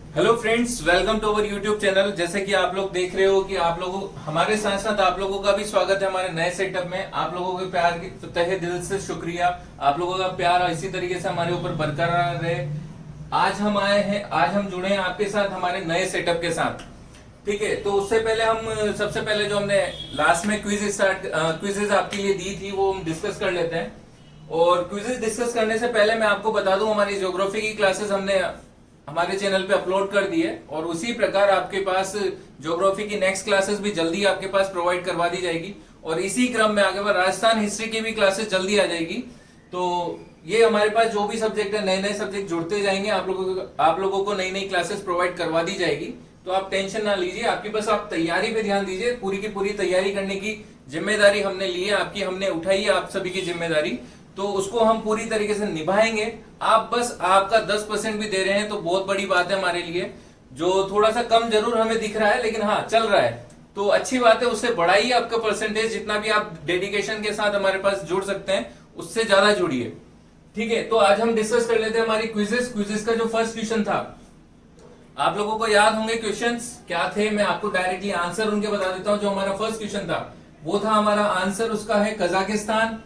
Hello friends, welcome to our YouTube channel. जैसे कि आप लोग देख रहे हो कि आप लोगों हमारे साथ साथ आप लोगों का भी स्वागत है हमारे नए सेटअप में। आप लोगों के प्यार की तहे दिल से शुक्रिया। आप लोगों का प्यार इसी तरीके से हमारे ऊपर बरकरार रहे। आज हम आए हैं, आज हम जुड़े हैं आपके साथ हमारे नए सेटअप के साथ। ठीक है, तो उससे पहले हम सबसे पहले जो हमने लास्ट में क्विजेज आपके लिए दी थी वो हम डिस्कस कर लेते हैं। और क्विजेज डिस्कस करने से पहले मैं आपको बता दूं, हमारी ज्योग्राफी की क्लासेस हमने हमारे चैनल पे अपलोड कर दी है और उसी प्रकार आपके पास ज्योग्राफी की नेक्स्ट क्लासेस भी जल्दी आपके पास प्रोवाइड करवा दी जाएगी। और इसी क्रम में आगे राजस्थान हिस्ट्री की भी क्लासेस जल्दी आ जाएगी। तो ये हमारे पास जो भी सब्जेक्ट है, नए नए सब्जेक्ट जुड़ते जाएंगे, आप लोगों को नई नई क्लासेस प्रोवाइड करवा दी जाएगी। तो आप टेंशन ना लीजिए, आपकी बस आप तैयारी पे ध्यान दीजिए। पूरी की पूरी तैयारी करने की जिम्मेदारी हमने ली है, आपकी हमने उठाई है, आप सभी की जिम्मेदारी। तो उसको हम पूरी तरीके से निभाएंगे। आप बस आपका 10% भी दे रहे हैं तो बहुत बड़ी बात है हमारे लिए। जो थोड़ा सा कम जरूर हमें दिख रहा है, लेकिन हाँ चल रहा है तो अच्छी बात है। उससे बढ़ाइए आपका परसेंटेज, जितना भी आप डेडिकेशन के साथ हमारे पास जुड़ सकते हैं उससे ज्यादा जुड़िए। ठीक है, तो आज हम डिस्कस कर लेते हैं हमारी क्विजेस का जो फर्स्ट क्वेश्चन था। आप लोगों को याद होंगे क्वेश्चंस क्या थे, मैं आपको डायरेक्टली आंसर उनके बता देता हूं। जो हमारा फर्स्ट क्वेश्चन था वो था हमारा आंसर, उसका है कजाकिस्तान।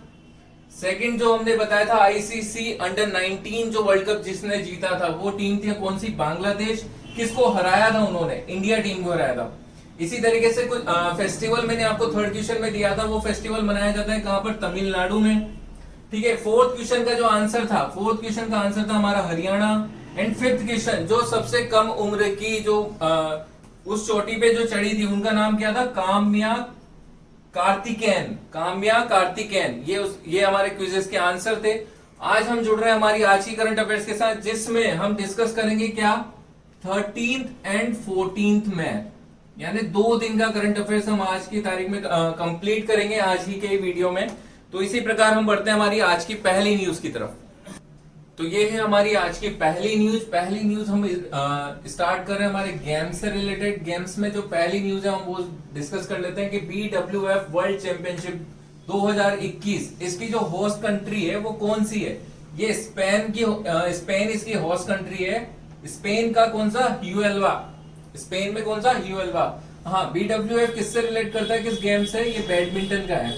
सेकंड जो हमने बताया था आईसीसी अंडर 19 जो वर्ल्ड कप जिसने जीता था वो टीम थी कौन सी? बांग्लादेश। किसको हराया था उन्होंने? इंडिया टीम को हराया था। इसी तरीके से कुछ फेस्टिवल मैंने आपको थर्ड क्वेश्चन में दिया था, वो फेस्टिवल मनाया जाता है कहां पर? तमिलनाडु में। ठीक है, फोर्थ क्वेश्चन का जो आंसर था, फोर्थ क्वेश्चन का आंसर था हमारा हरियाणा। एंड फिफ्थ क्वेश्चन, जो सबसे कम उम्र की जो उस चोटी पे जो चढ़ी थी उनका नाम क्या था? काम्या कार्तिकेयन। ये हमारे क्विजेस के आंसर थे। आज हम जुड़ रहे हैं हमारी आज की करंट अफेयर्स के साथ, जिसमें हम डिस्कस करेंगे क्या? 13th एंड 14th में, यानी 2 दिन का करंट अफेयर्स हम आज की तारीख में कंप्लीट करेंगे आज ही के वीडियो में। तो इसी प्रकार हम बढ़ते हैं हमारी आज की पहली न्यूज की तरफ। तो ये है हमारी आज की पहली न्यूज हम स्टार्ट कर रहे हैं हमारे गेम्स से रिलेटेड। गेम्स में जो पहली न्यूज है हम वो डिस्कस कर लेते हैं कि BWF वर्ल्ड चैंपियनशिप 2021 इसकी जो होस्ट कंट्री है वो कौन सी है? ये स्पेन इसकी होस्ट कंट्री है। स्पेन का कौन सा? ह्यूएल्वा। स्पेन में कौन सा? ह्यूएल्वा। हाँ, BWF किससे रिलेट करता है, किस गेम से? ये बैडमिंटन का है।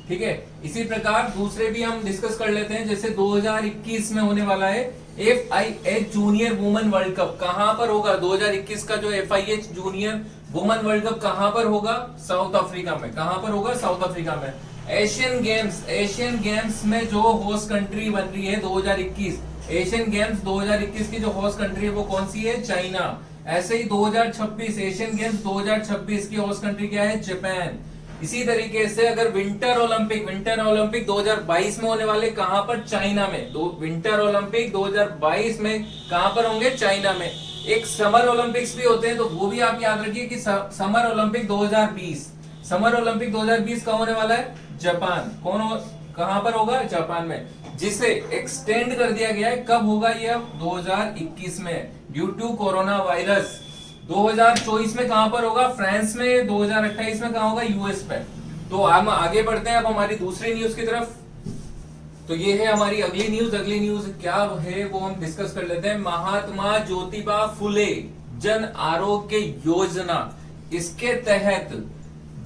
ठीक है, इसी प्रकार दूसरे भी हम डिस्कस कर लेते हैं। जैसे 2021 में होने वाला है FIH junior women world cup, कहां पर होगा? 2021 का जो FIH junior women world cup कहां पर होगा? साउथ अफ्रीका में। कहां पर होगा? साउथ अफ्रीका में। एशियन गेम्स में जो होस्ट कंट्री बन रही है 2021, एशियन गेम्स 2021 की जो होस्ट कंट्री है वो कौन सी है? चाइना। ऐसे ही 2026 एशियन गेम्स 2026 की होस्ट कंट्री क्या है? जापान। इसी तरीके से अगर विंटर ओलंपिक 2022 में होने वाले कहां पर? चाइना में। विंटर ओलंपिक 2022 में कहां पर होंगे? चाइना में। एक समर ओलंपिक्स भी होते हैं तो वो भी आप याद रखिए कि समर ओलंपिक 2020 कहां होने वाला है? जापान। कहां पर होगा? जापान में, जिसे एक्सटेंड कर दिया गया है। कब होगा ये? अब 2021 में, ड्यू टू कोरोना वायरस। 2024 में कहां पर होगा? फ्रांस में। 2028 में कहां होगा? यूएस पे। तो हम आगे बढ़ते हैं अब हमारी दूसरी न्यूज की तरफ। तो ये है हमारी अगली न्यूज क्या है वो हम डिस्कस कर लेते हैं। महात्मा ज्योतिबा फुले जन आरोग्य योजना, इसके तहत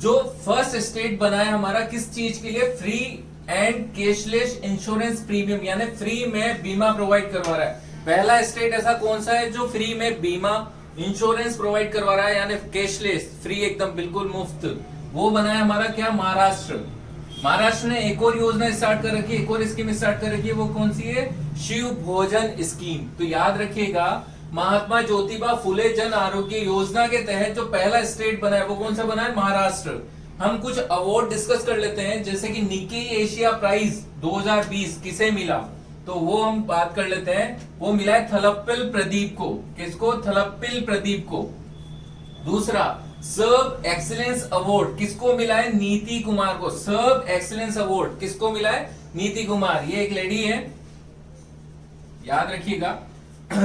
जो फर्स्ट स्टेट बना है हमारा, किस चीज के लिए? Free and cashless insurance premium, यानी फ्री में बीमा प्रोवाइड करवा रहा है। पहला स्टेट ऐसा कौन सा है जो फ्री में बीमा इंश्योरेंस प्रोवाइड करवा रहा है, यानी कैशलेस, फ्री, एकदम बिल्कुल मुफ्त? वो बना है हमारा क्या? महाराष्ट्र ने एक और योजना स्टार्ट कर रखी है, एक और स्कीम स्टार्ट कर रखी है। वो कौन सी है? शिव भोजन स्कीम। तो याद रखिएगा, महात्मा ज्योतिबा फुले जन आरोग्य योजना के तहत जो पहला स्टेट बना है वो कौन सा बना है? महाराष्ट्र। हम कुछ अवार्ड डिस्कस कर लेते हैं, जैसे कि निकी एशिया प्राइज 2020 किसे मिला, तो वो हम बात कर लेते हैं। वो मिला है थलप्पिल प्रदीप को। किसको? थलप्पिल प्रदीप को। दूसरा, सर्व एक्सीलेंस अवार्ड किसको मिला है? नीति कुमार को। सर्व एक्सीलेंस अवार्ड किसको मिला है? नीति कुमार। ये एक लेडी है, याद रखिएगा।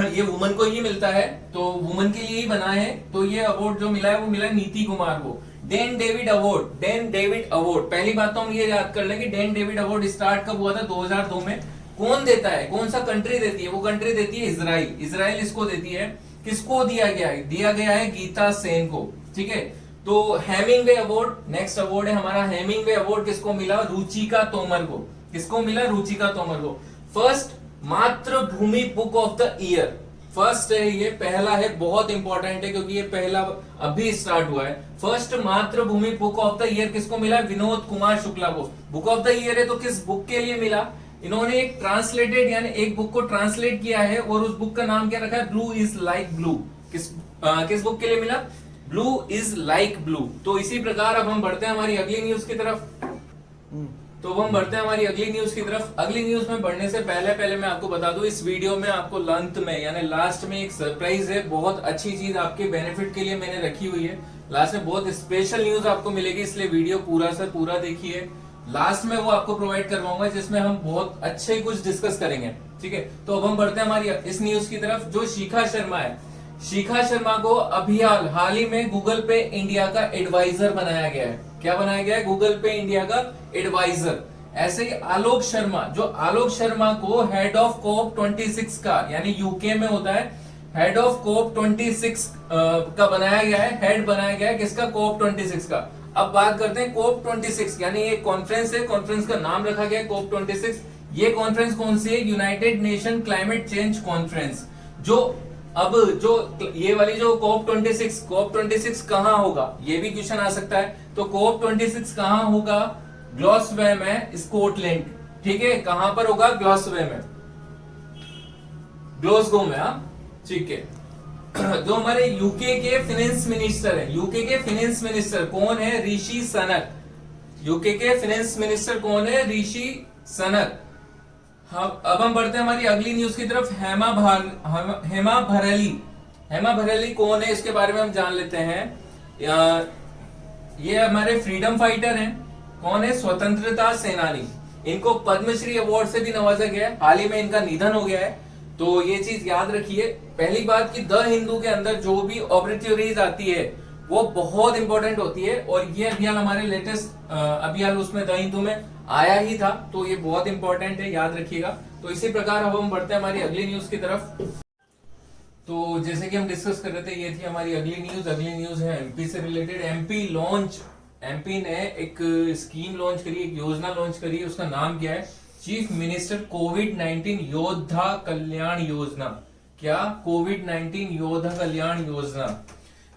ये वुमन को ही मिलता है, तो वुमन के लिए ही बना है। तो ये अवार्ड जो मिला है वो मिला है नीति कुमार को। डेन डेविड अवार्ड, पहली बात तो हम ये याद कर लें कि डेन डेविड अवार्ड स्टार्ट कब हुआ था? 2002 में। कौन देता है, कौन सा कंट्री देती है? वो कंट्री देती है इजराइल। इजराइल इसको देती है। किसको दिया गया है? दिया गया है गीता सेन को। ठीक है, तो हेमिंगवे अवार्ड, नेक्स्ट अवार्ड है हमारा हेमिंगवे अवार्ड। किसको मिला? रुचिका तोमर को। किसको मिला? रुचिका तोमर को। फर्स्ट मातृभूमि book of the year, first है ये, पहला है, बहुत इंपॉर्टेंट है क्योंकि ये पहला अभी स्टार्ट हुआ है। फर्स्ट मातृभूमि बुक ऑफ द ईयर किसको मिला? विनोद कुमार शुक्ला को। बुक ऑफ द ईयर है तो किस बुक के लिए मिला? इन्होंने एक ट्रांसलेटेड यानी एक बुक को ट्रांसलेट किया है और उस बुक का नाम क्या रखा है? Blue is like blue. किस बुक के लिए मिला? Blue is like blue. तो इसी प्रकार अब हम बढ़ते हैं हमारी अगली न्यूज की तरफ। तो हम बढ़ते हैं हमारी अगली न्यूज की तरफ। अगली न्यूज में बढ़ने से पहले मैं आपको बता दूं, इस वीडियो में आपको अंत में यानी लास्ट में एक सरप्राइज है, बहुत अच्छी चीज आपके बेनिफिट के लिए मैंने रखी हुई है। लास्ट में बहुत स्पेशल न्यूज आपको मिलेगी, इसलिए वीडियो पूरा से पूरा देखिए। लास्ट में वो आपको प्रोवाइड करवाऊंगा जिसमें हम बहुत अच्छे कुछ डिस्कस करेंगे। ठीक है, तो अब हम बढ़ते हैं हमारी इस न्यूज की तरफ। जो शिखा शर्मा है, शिखा शर्मा को अभी हाल ही में गूगल पे इंडिया का एडवाइजर बनाया गया है। क्या बनाया गया है? गूगल पे इंडिया का एडवाइजर। ऐसे ही आलोक शर्मा, जो आलोक शर्मा को हेड ऑफ कोप 26 का यानी यूके में होता है, हेड ऑफ कोप 26 का बनाया गया है, हेड बनाया गया है किसका? कोप 26 का। अब बात करते हैं कोप 26 यानी ये कॉन्फ्रेंस है, कॉन्फ्रेंस का नाम रखा गया है कोप 26। ये कॉन्फ्रेंस कौन सी है? United nation climate change conference. जो ये वाली जो कोप 26 कहां होगा? ये भी क्वेश्चन आ सकता है। तो कोप 26 कहां होगा? ग्लासगो में, स्कॉटलैंड। ठीक है, कहां पर होगा? ग्लासगो में, ग्लासगो में। ठीक है, जो हमारे यूके के फाइनेंस मिनिस्टर है, यूके के फाइनेंस मिनिस्टर कौन है? ऋषि सुनक। यूके के फाइनेंस मिनिस्टर कौन है? ऋषि सुनक। अब हम बढ़ते हैं हमारी अगली न्यूज की तरफ। हेमा भरेली कौन है? इसके बारे में हम जान लेते हैं। ये हमारे फ्रीडम फाइटर हैं। कौन है? स्वतंत्रता सेनानी। इनको पद्मश्री अवार्ड से भी नवाजा गया है। हाल ही में इनका निधन हो गया है, तो ये चीज याद रखिए। पहली बात कि द हिंदू के अंदर जो भी ऑब्जेक्टिवरीज आती है वो बहुत इंपॉर्टेंट होती है, और ये अभियान हमारे लेटेस्ट अभियान उसमें द हिंदू में आया ही था, तो ये बहुत इंपॉर्टेंट है, याद रखिएगा। तो इसी प्रकार अब हम बढ़ते हैं हमारी अगली न्यूज की तरफ। तो जैसे कि हम डिस्कस कर रहे थे, ये थी हमारी अगली न्यूज। अगली न्यूज है एमपी से रिलेटेड। एमपी ने एक स्कीम लॉन्च करी, एक योजना लॉन्च करी है। उसका नाम क्या है? चीफ मिनिस्टर कोविड-19 योद्धा कल्याण योजना। क्या? कोविड-19 योद्धा कल्याण योजना।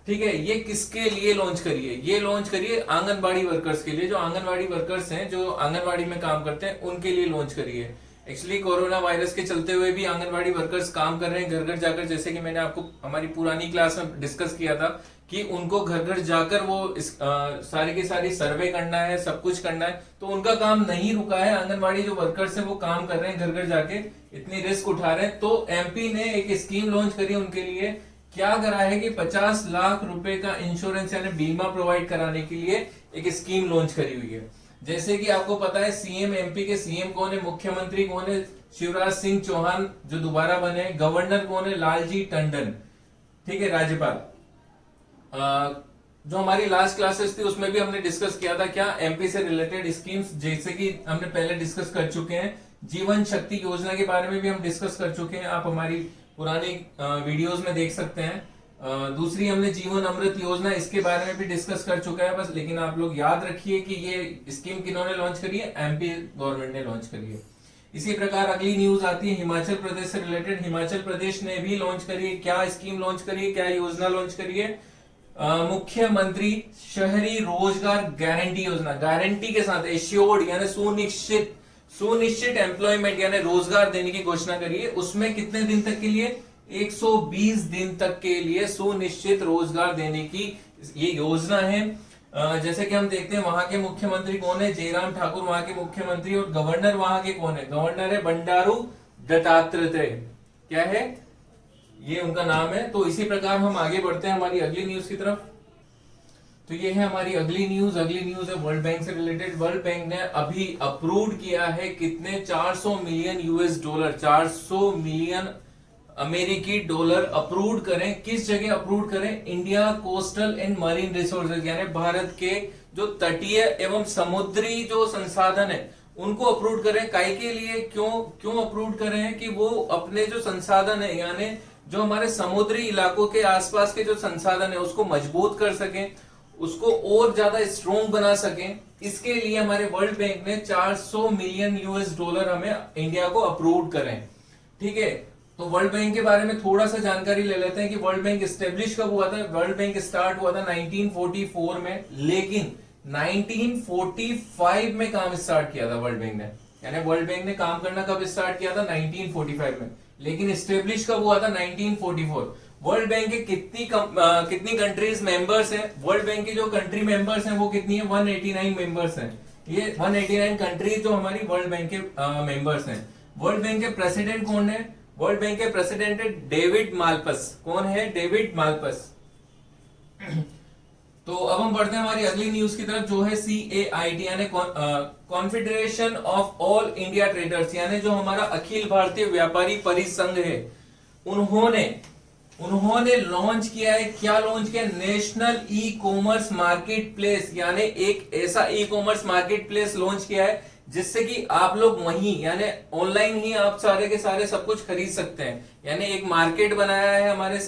ठीक है, ये किसके लिए लॉन्च करी है? ये लॉन्च करी है आंगनबाड़ी वर्कर्स के लिए। जो आंगनबाड़ी वर्कर्स हैं, जो आंगनबाड़ी में काम करते हैं, उनके लिए लॉन्च करी है। एक्चुअली कोरोना वायरस के चलते हुए भी आंगनबाड़ी वर्कर्स काम कर रहे हैं घर घर जाकर, जैसे कि मैंने आपको हमारी पुरानी क्लास में डिस्कस किया था कि उनको घर घर जाकर वो सारी की सारी सर्वे करना है, सब कुछ करना है। तो उनका काम नहीं रुका है, आंगनबाड़ी जो वर्कर्स है वो काम कर रहे हैं घर घर जाके, इतनी रिस्क उठा रहे हैं। तो एमपी ने एक स्कीम लॉन्च करी उनके लिए। क्या करा है कि 50 लाख रुपए का इंश्योरेंस यानी बीमा प्रोवाइड कराने के लिए एक स्कीम लॉन्च करी हुई है। जैसे कि आपको पता है सीएम, एमपी के सीएम कौन है, मुख्यमंत्री कौन है? शिवराज सिंह चौहान जो दोबारा बने। गवर्नर कौन है? लालजी टंडन। ठीक है, राज्यपाल। जो हमारी लास्ट क्लासेस थी उसमें भी हमने डिस्कस किया था क्या एमपी से रिलेटेड स्कीम्स, जैसे कि हमने पहले डिस्कस कर चुके हैं। जीवन शक्ति योजना के बारे में भी हम डिस्कस कर चुके हैं, आप हमारी पुरानी वीडियोस में देख सकते हैं। दूसरी हमने जीवन अमृत योजना, इसके बारे में भी डिस्कस कर चुका है बस। लेकिन आप लोग याद रखिए कि ये स्कीम किन्होंने लॉन्च करी है? एमपी गवर्नमेंट ने लॉन्च करी है। इसी प्रकार अगली न्यूज आती है हिमाचल प्रदेश से रिलेटेड। हिमाचल प्रदेश ने भी लॉन्च करी है। क्या स्कीम लॉन्च करी है, क्या योजना लॉन्च करी है? मुख्यमंत्री शहरी रोजगार गारंटी योजना। गारंटी के साथ एश्योर्ड यानी सुनिश्चित एम्प्लॉयमेंट यानी रोजगार देने की घोषणा करी है। उसमें कितने दिन तक के लिए? 120 दिन तक के लिए सुनिश्चित रोजगार देने की ये योजना है। जैसे कि हम देखते हैं वहां के मुख्यमंत्री कौन है? जयराम ठाकुर वहां के मुख्यमंत्री। और गवर्नर वहां के कौन है? गवर्नर है बंडारू दत्तात्रेय। क्या है? ये उनका नाम है। तो इसी प्रकार हम आगे बढ़ते हैं हमारी अगली न्यूज की तरफ। तो ये है हमारी अगली न्यूज। अगली न्यूज है वर्ल्ड बैंक से रिलेटेड। वर्ल्ड बैंक ने अभी अप्रूव किया है कितने? 400 मिलियन यूएस डॉलर, 400 मिलियन अमेरिकी डॉलर अप्रूव करें। किस जगह अप्रूव करें? India coastal and marine resources यानी भारत के जो तटीय एवं समुद्री जो संसाधन है उनको अप्रूव करें। काहे के लिए, क्यों क्यों अप्रूव करें कि वो अपने जो संसाधन है, यानी जो हमारे समुद्री इलाकों के आसपास के जो संसाधन है उसको मजबूत कर सकें, उसको और ज्यादा स्ट्रोंग बना सकें। इसके लिए हमारे वर्ल्ड बैंक ने 400 मिलियन यूएस डॉलर हमें इंडिया को अप्रूव करें। ठीक है, तो वर्ल्ड बैंक के बारे में थोड़ा सा जानकारी ले लेते हैं कि वर्ल्ड बैंक स्टेब्लिश कब हुआ था। वर्ल्ड बैंक स्टार्ट हुआ था 1944 में, लेकिन 1945 में काम स्टार्ट किया था वर्ल्ड बैंक ने। यानी वर्ल्ड बैंक ने काम करना कब स्टार्ट किया था, 1945 में, लेकिन स्टेब्लिश कब हुआ था, 1944। वर्ल्ड बैंक के कितनी कंट्रीज मेंबर्स हैं? वर्ल्ड बैंक की जो कंट्री मेंबर्स हैं वो कितनी है, 189 मेंबर्स हैं। ये 189 कंट्रीज जो हमारी वर्ल्ड बैंक के मेंबर्स हैं। वर्ल्ड बैंक के प्रेसिडेंट कौन है? वर्ल्ड बैंक के प्रेसिडेंट है डेविड माल्पस। कौन है? डेविड माल्पस। तो अब हम बढ़ते हैं हमारी अगली न्यूज की तरफ, जो है CAIT यानी confederation of all India traders, यानी जो हमारा अखिल भारतीय व्यापारी परिसंघ है, उन्होंने लॉन्च किया है। क्या लॉन्च किया? National e commerce market place, यानी एक ऐसा e commerce market place launch किया है जिससे कि आप लोग वहीं यानी ऑनलाइन ही आप सारे के सारे सब कुछ खरीद सकते हैं। यानी एक मार्केट बनाया है हमारे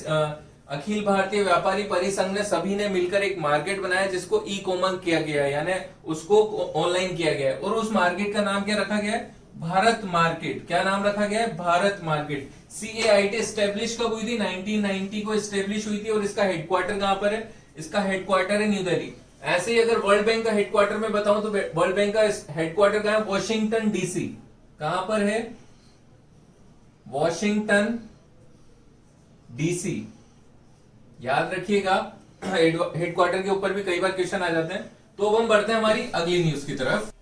अखिल भारतीय व्यापारी परिसंघ ने, सभी ने मिलकर एक मार्केट बनाया जिसको ई कॉमर्स किया गया है, यानी उसको ऑनलाइन किया गया है। और उस मार्केट का नाम क्या रखा गया है? भारत मार्केट। क्या नाम रखा गया है? भारत मार्केट। CAIT स्टेब्लिश कब हुई थी? 1990 को स्टेब्लिश हुई थी। और इसका हेडक्वार्टर कहां पर है? इसका हेडक्वार्टर है न्यू दिल्ली। ऐसे ही अगर वर्ल्ड बैंक का हेडक्वार्टर में बताऊं तो वर्ल्ड बैंक का हेडक्वार्टर कहां है? Washington DC। कहां पर है? Washington DC। याद रखिएगा, हेडक्वार्टर के ऊपर भी कई बार क्वेश्चन आ जाते हैं। तो अब हम बढ़ते हैं हमारी अगली न्यूज की तरफ।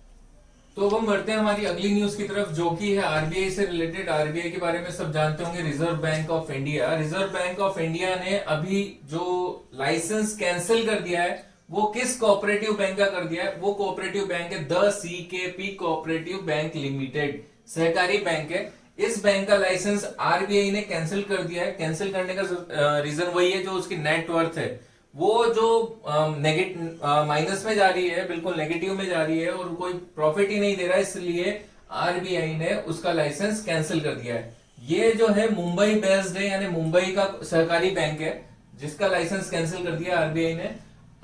जो कि है RBI से रिलेटेड। RBI के बारे में सब जानते होंगे, reserve bank of India. Reserve bank of India ने अभी जो लाइसेंस कैंसिल कर दिया है वो किस कोऑपरेटिव बैंक का कर दिया है? वो कोऑपरेटिव बैंक है the CKP cooperative bank limited, सहकारी बैंक है। इस बैंक का लाइसेंस RBI ने कैंसिल कर दिया है। कैंसिल करने का रीजन वही है, जो उसकी नेटवर्थ है वो जो माइनस में जा रही है, बिल्कुल नेगेटिव में जा रही है और कोई प्रॉफिट ही नहीं दे रहा है, इसलिए RBI ने उसका लाइसेंस कैंसिल कर दिया है। ये जो है मुंबई बेस्ड है, यानी मुंबई का सहकारी बैंक है जिसका लाइसेंस कैंसिल कर दिया RBI ने।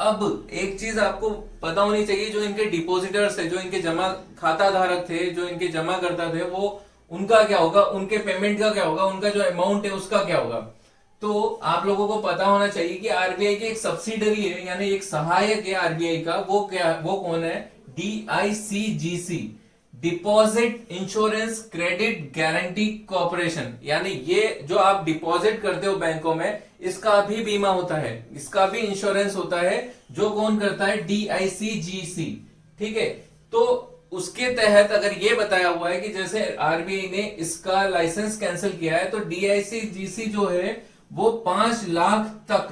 अब एक चीज आपको पता होनी चाहिए, जो इनके डिपोजिटर्स थे, जो इनके जमा खाता धारक थे, जो इनके जमा करता थे, वो उनका क्या होगा, उनके पेमेंट का क्या होगा, उनका जो अमाउंट है उसका क्या होगा। तो आप लोगों को पता होना चाहिए कि RBI की एक सब्सिडरी है, यानी एक सहायक है RBI का। वो कौन है? DICGC, deposit insurance credit guarantee corporation. यानी ये जो आप डिपॉजिट करते हो बैंकों में, इसका भी बीमा होता है, इसका भी इंश्योरेंस होता है। जो कौन करता है? DICGC। ठीक है, तो उसके तहत अगर ये बताया हुआ है कि जैसे RBI ने इसका लाइसेंस कैंसिल किया है, तो DICGC जो है वो 5 लाख तक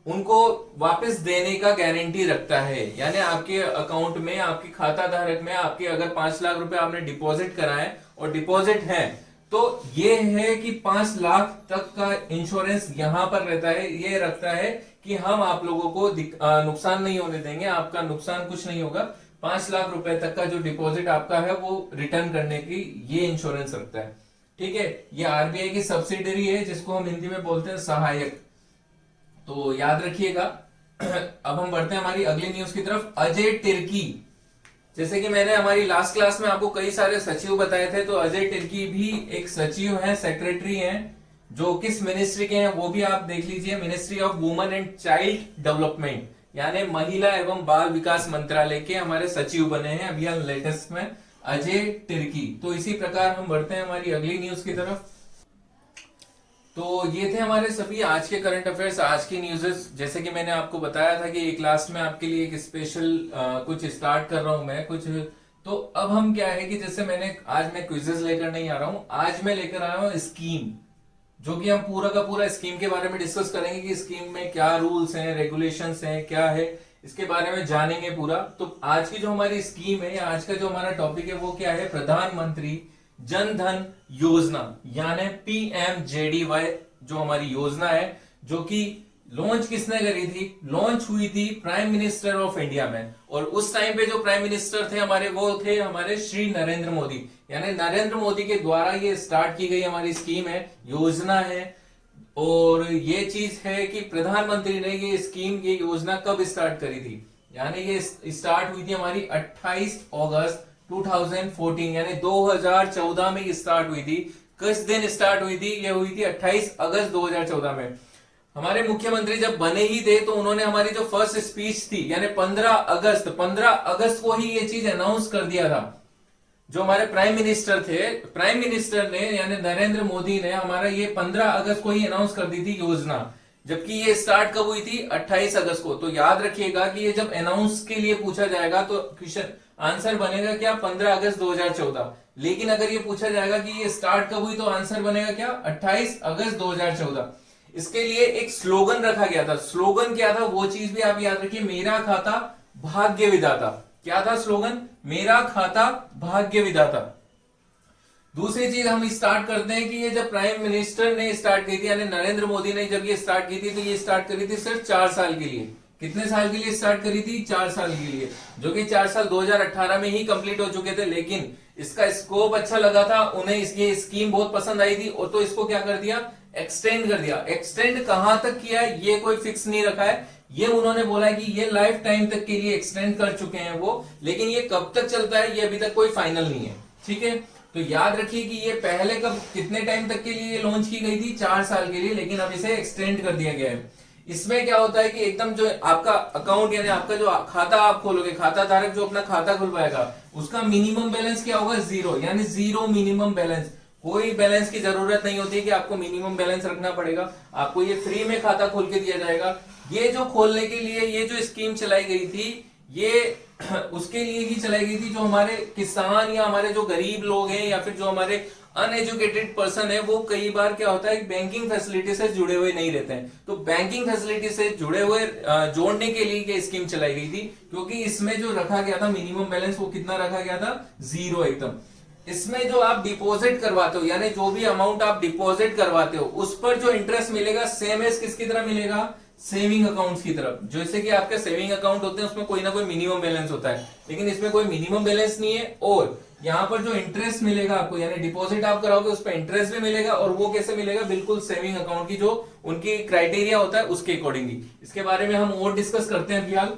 उनको वापस देने का गारंटी रखता है। यानी आपके अकाउंट में, आपके खाता धारक में, आपके अगर 5 लाख रुपए आपने डिपॉजिट कराए और डिपॉजिट है, तो ये है कि 5 लाख तक का इंश्योरेंस यहां पर रहता है। ये रखता है कि हम आप लोगों को नुकसान नहीं होने देंगे, आपका नुकसान कुछ नहीं होगा। 5 लाख रुपए तक का जो डिपॉजिट आपका है वो रिटर्न करने की ये इंश्योरेंस रखता है। ठीक है, ये RBI की सब्सिडरी है जिसको हम हिंदी में बोलते हैं सहायक। तो याद रखिएगा। अब हम बढ़ते हैं हमारी अगली न्यूज की तरफ। अजय तिर्की, जैसे कि मैंने हमारी लास्ट क्लास में आपको कई सारे सचिव बताए थे, तो अजय तिर्की भी एक सचिव है, सेक्रेटरी हैं, जो किस मिनिस्ट्री के हैं वो भी आप देख लीजिए। Ministry of women and child development, यानी महिला एवं बाल विकास मंत्रालय के हमारे सचिव बने हैं अभी लेटेस्ट में, अजय तिर्की। तो इसी प्रकार हम बढ़ते हैं हमारी अगली न्यूज की तरफ। तो ये थे हमारे सभी आज के करंट अफेयर्स, आज की न्यूज़ेस। जैसे कि मैंने आपको बताया था कि एक क्लास में आपके लिए एक स्पेशल कुछ स्टार्ट कर रहा हूं मैं कुछ। तो अब हम क्या है कि जैसे आज मैं क्विजेस लेकर नहीं आ रहा हूं, आज मैं लेकर आया हूं स्कीम, जो कि हम पूरा का पूरा स्कीम के बारे में डिस्कस करेंगे कि स्कीम में क्या रूल्स हैं, रेगुलेशंस हैं, क्या है, इसके बारे में जानेंगे पूरा। तो आज की जो हमारी स्कीम है, या आज का जो हमारा टॉपिक है वो क्या है? प्रधानमंत्री जन धन योजना, यानी PMJDY जो हमारी योजना है, जो कि लॉन्च किसने करी थी? लॉन्च हुई थी प्राइम मिनिस्टर ऑफ इंडिया में, और उस टाइम पे जो प्राइम मिनिस्टर थे हमारे, वो थे हमारे श्री नरेंद्र मोदी। यानी नरेंद्र मोदी के द्वारा ये स्टार्ट की गई हमारी स्कीम है, योजना है। और ये चीज है कि प्रधानमंत्री ने ये स्कीम, ये योजना कब स्टार्ट करी थी? यानी ये स्टार्ट हुई थी हमारी 28 अगस्त 2014, यानी 2014 में ये स्टार्ट हुई थी। किस दिन स्टार्ट हुई थी? ये हुई थी 28 अगस्त 2014 में। हमारे मुख्यमंत्री जब बने ही थे तो उन्होंने हमारी जो फर्स्ट स्पीच थी, यानी 15 अगस्त को ही ये चीज अनाउंस कर दिया था। जो हमारे प्राइम मिनिस्टर थे, प्राइम मिनिस्टर ने यानी नरेंद्र मोदी ने हमारा ये 15 अगस्त को ही अनाउंस कर दी थी योजना। जबकि ये स्टार्ट कब हुई थी? 28 अगस्त को। तो याद रखिएगा कि ये जब अनाउंस के लिए पूछा जाएगा तो क्वेश्चन आंसर बनेगा क्या? 15 अगस्त 2014। लेकिन अगर ये पूछा जाएगा कि ये स्टार्ट कब हुई तो आंसर बनेगा क्या? 28 अगस्त 2014। इसके लिए एक स्लोगन रखा गया था। स्लोगन क्या था वो चीज भी आप याद रखिए, मेरा खाता भाग्य विधाता। क्या था स्लोगन? मेरा खाता भाग्य विधाता। दूसरी चीज हम स्टार्ट करते हैं कि ये जब प्राइम मिनिस्टर ने स्टार्ट की थी, यानी नरेंद्र मोदी ने जब ये स्टार्ट की थी, तो ये स्टार्ट करी थी सिर्फ 4 साल के लिए। कितने साल के लिए स्टार्ट करी थी? 4 साल के लिए, जो कि 4 साल 2018 में ही कंप्लीट हो चुके थे। लेकिन इसका स्कोप अच्छा लगा था उन्हें, ये स्कीम बहुत पसंद आई थी, और तो इसको क्या कर दिया? एक्सटेंड कर दिया। एक्सटेंड कहां तक किया है ये कोई फिक्स नहीं रखा है। ये उन्होंने बोला है कि ये लाइफ टाइम तक के लिए एक्सटेंड कर चुके हैं वो, लेकिन ये कब तक चलता है ये अभी तक कोई फाइनल नहीं है। ठीक है, तो याद रखिए कि ये पहले कब, कितने टाइम तक के लिए लॉन्च की गई थी? 4 साल के लिए, लेकिन अब इसे एक्सटेंड कर दिया गया है। इसमें क्या होता है कि एकदम जो आपका अकाउंट, यानी आपका जो खाता आप खोलोगे, खाता धारक जो अपना खाता खुलवाएगा, उसका मिनिमम बैलेंस क्या होगा? 0, यानी 0 मिनिमम बैलेंस। कोई बैलेंस की जरूरत नहीं होती कि आपको मिनिमम बैलेंस रखना पड़ेगा, आपको ये फ्री में खाता खोल के दिया जाएगा। ये जो खोलने के लिए ये जो स्कीम चलाई गई थी, ये उसके लिए ही चलाई गई थी जो हमारे किसान या हमारे जो गरीब लोग हैं या फिर जो हमारे अनएजुकेटेड पर्सन है, वो कई बार क्या होता है बैंकिंग फैसिलिटी से जुड़े हुए नहीं रहते हैं। तो बैंकिंग फैसिलिटी से जुड़े हुए जोड़ने के लिए ये स्कीम चलाई गई थी, क्योंकि इसमें जो रखा गया था मिनिमम बैलेंस, वो कितना रखा गया था? 0 एकदम। इसमें जो आप डिपॉजिट करवाते हो, यानी जो भी अमाउंट आप डिपॉजिट करवाते हो, उस पर जो इंटरेस्ट मिलेगा सेम एज किसकी तरह मिलेगा? सेविंग अकाउंट की तरफ। जैसे कि आपके सेविंग अकाउंट होते हैं उसमें कोई ना कोई मिनिमम बैलेंस होता है, लेकिन इसमें कोई मिनिमम बैलेंस नहीं है। और यहाँ पर जो इंटरेस्ट मिलेगा आपको, यानी डिपॉजिट आप कराओगे उस पर इंटरेस्ट भी मिलेगा, और वो कैसे मिलेगा? बिल्कुल सेविंग अकाउंट की जो उनकी क्राइटेरिया होता है उसके अकॉर्डिंगली। इसके बारे में हम और डिस्कस करते हैं फिलहाल।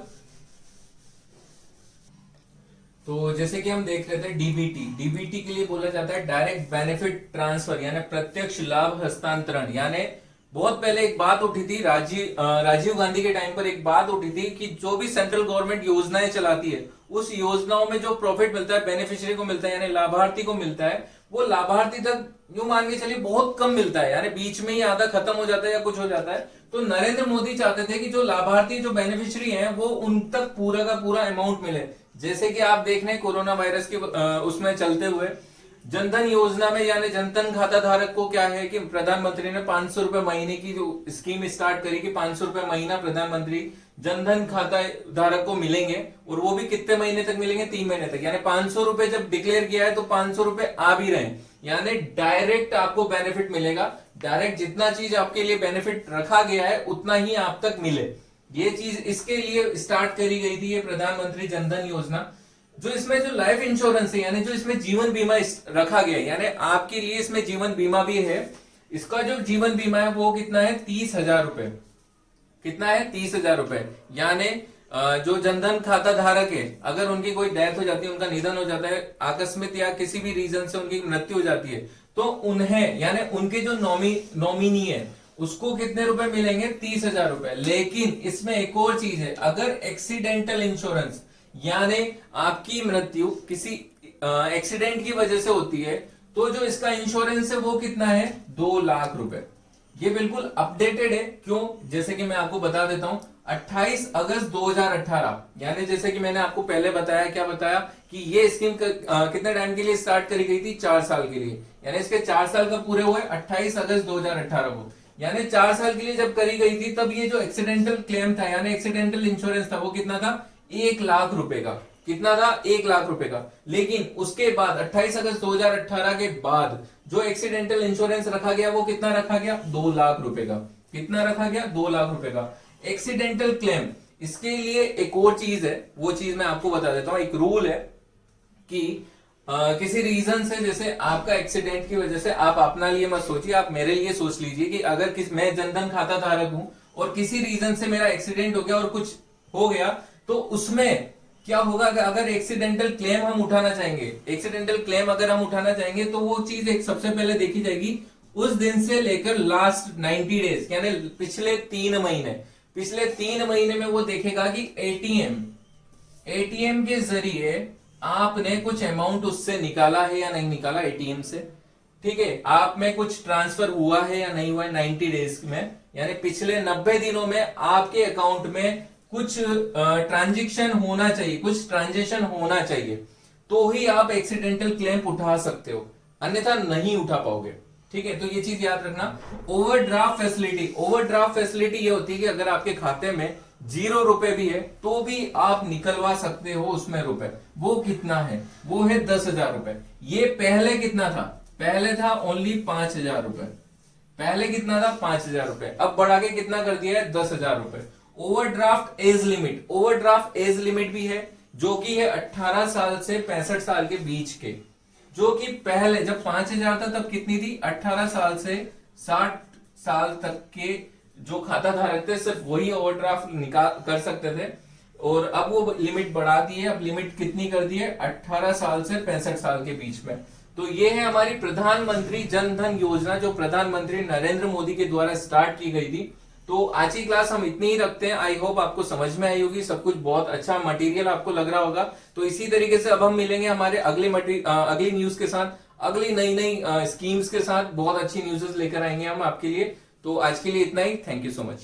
तो जैसे कि हम देख रहे थे डीबीटी, डीबीटी के लिए बोला जाता है डायरेक्ट बेनिफिट ट्रांसफर, यानी प्रत्यक्ष लाभ हस्तांतरण। यानी बहुत पहले एक बात उठी थी, राजीव गांधी के टाइम पर एक बात उठी थी कि जो भी सेंट्रल गवर्नमेंट योजनाएं चलाती है, उस योजनाओं में जो प्रॉफिट मिलता है बेनिफिशियरी को मिलता है, यानी लाभार्थी को मिलता है, वो लाभार्थी तक यूं मान के चलिए बहुत कम मिलता है, यानी बीच में ही आधा खत्म हो जाता है या कुछ हो जाता है। तो नरेंद्र मोदी चाहते थे कि जो लाभार्थी, जो बेनिफिशियरी हैं, वो उन तक पूरा का पूरा अमाउंट मिले। जैसे कि आप देख रहे हैं कोरोना वायरस के उसमें चलते हुए जनधन योजना में, यानी जनधन खाता धारक को क्या है कि प्रधानमंत्री ने 500 रुपए महीने की जो स्कीम स्टार्ट करी कि 500 रुपए महीना प्रधानमंत्री जनधन खाता धारक को मिलेंगे, और वो भी कितने महीने तक मिलेंगे? 3 महीने तक। यानी 500 रुपए जब डिक्लेयर किया है तो 500 रुपए आ भी रहे हैं, यानी डायरेक्ट आपको बेनिफिट मिलेगा। डायरेक्ट जितना चीज आपके लिए बेनिफिट रखा गया है उतना ही आप तक मिले, ये चीज इसके लिए स्टार्ट करी गई थी ये प्रधानमंत्री जनधन योजना। जो इसमें जो लाइफ इंश्योरेंस है, यानी जो इसमें जीवन बीमा रखा गया है, यानी आपके लिए इसमें जीवन बीमा भी है। इसका जो जीवन बीमा है वो कितना है? 30,000 रुपए। कितना है? 30,000 रुपए। यानी जो जनधन खाता धारक है, अगर उनकी कोई डेथ हो जाती है, उनका निधन हो जाता है आकस्मिक या किसी भी रीजन से उनकी मृत्यु हो जाती है, तो उन्हें, यानी उनके जो नॉमिनी है, उसको कितने रुपए मिलेंगे? 30,000 रुपए। लेकिन इसमें एक और चीज है, अगर एक्सीडेंटल इंश्योरेंस, यानी आपकी मृत्यु किसी एक्सीडेंट की वजह से होती है, तो जो इसका इंश्योरेंस है वो कितना है? 2 लाख रुपए। ये बिल्कुल अपडेटेड है। क्यों? जैसे कि मैं आपको बता देता हूं, 28 अगस्त 2018, यानी जैसे कि मैंने आपको पहले बताया, क्या बताया कि ये स्कीम कितने टाइम के लिए स्टार्ट करी गई थी? 4 साल के लिए। यानी इसके 4 साल कब पूरे हुए? 28 अगस्त 2018 को। यानी 4 साल के लिए जब करी गई थी, तब ये जो एक्सीडेंटल क्लेम था, यानी एक्सीडेंटल इंश्योरेंस था, वो कितना था? 1 लाख रुपए का। कितना था? 1 लाख रुपए का। लेकिन उसके बाद 28 अगस्त 2018 के बाद जो एक्सीडेंटल इंश्योरेंस रखा गया वो कितना रखा गया? 2 लाख रुपए का। कितना रखा गया? 2 लाख रुपए का। एक्सीडेंटल क्लेम, इसके लिए एक और चीज है, वो चीज मैं आपको बता देता हूं। एक रूल है कि किसी रीजन से, जैसे आपका एक्सीडेंट की वजह से, आप अपना लिए मत सोचिए, आप मेरे लिए सोच लीजिए कि अगर मैं जनधन खाता धारक हूं और किसी रीजन से मेरा एक्सीडेंट हो गया और कुछ हो गया, तो उसमें क्या होगा? अगर एक्सीडेंटल क्लेम हम उठाना चाहेंगे, एक्सीडेंटल क्लेम अगर हम उठाना चाहेंगे, तो वो चीज एक सबसे पहले देखी जाएगी उस दिन से लेकर लास्ट 90 डेज, यानी पिछले 3 महीने। पिछले 3 महीने में वो देखेगा कि एटीएम के जरिए आपने कुछ अमाउंट उससे निकाला है या नहीं निकाला एटीएम से, ठीक है? आप में कुछ ट्रांसफर हुआ है या नहीं हुआ है 90 डेज में, यानी पिछले 90 दिनों में आपके अकाउंट में कुछ ट्रांजेक्शन होना चाहिए, कुछ ट्रांजेक्शन होना चाहिए, तो ही आप एक्सीडेंटल क्लेम उठा सकते हो, अन्यथा नहीं उठा पाओगे, ठीक है? तो ये चीज याद रखना। ओवरड्राफ्ट फैसिलिटी, ओवरड्राफ्ट फैसिलिटी ये होती है कि अगर आपके खाते में 0 रुपए भी है तो भी आप निकलवा सकते हो उसमें रुपए। वो कितना है? वो है 10,000 रुपए। ये पहले कितना था? पहले था ओनली 5,000 रुपए। पहले कितना था? 5,000 रुपए। अब बढ़ा के कितना कर दिया है? 10,000 रुपए। Overdraft age limit, overdraft age limit भी है, जो कि है 18 साल से 65 साल के बीच के, जो कि पहले जब 5,000 था तब कितनी थी? 18 साल से 60 साल तक के जो खाता धारक थे सिर्फ वही ओवरड्राफ्ट निकाल कर सकते थे, और अब वो लिमिट बढ़ा दी है। अब लिमिट कितनी कर दी है? 18 साल से 65 साल के बीच में। तो ये है हमारी प्रधानमंत्री जन धन योजना, जो प्रधानमंत्री नरेंद्र मोदी के द्वारा स्टार्ट की गई थी। तो आज की क्लास हम इतनी ही रखते हैं। आई होप आपको समझ में आई होगी, सब कुछ बहुत अच्छा मटेरियल आपको लग रहा होगा। तो इसी तरीके से अब हम मिलेंगे हमारे अगली न्यूज के साथ, अगली नई नई स्कीम्स के साथ। बहुत अच्छी न्यूज़ लेकर आएंगे हम आपके लिए। तो आज के लिए इतना ही। Thank you so much.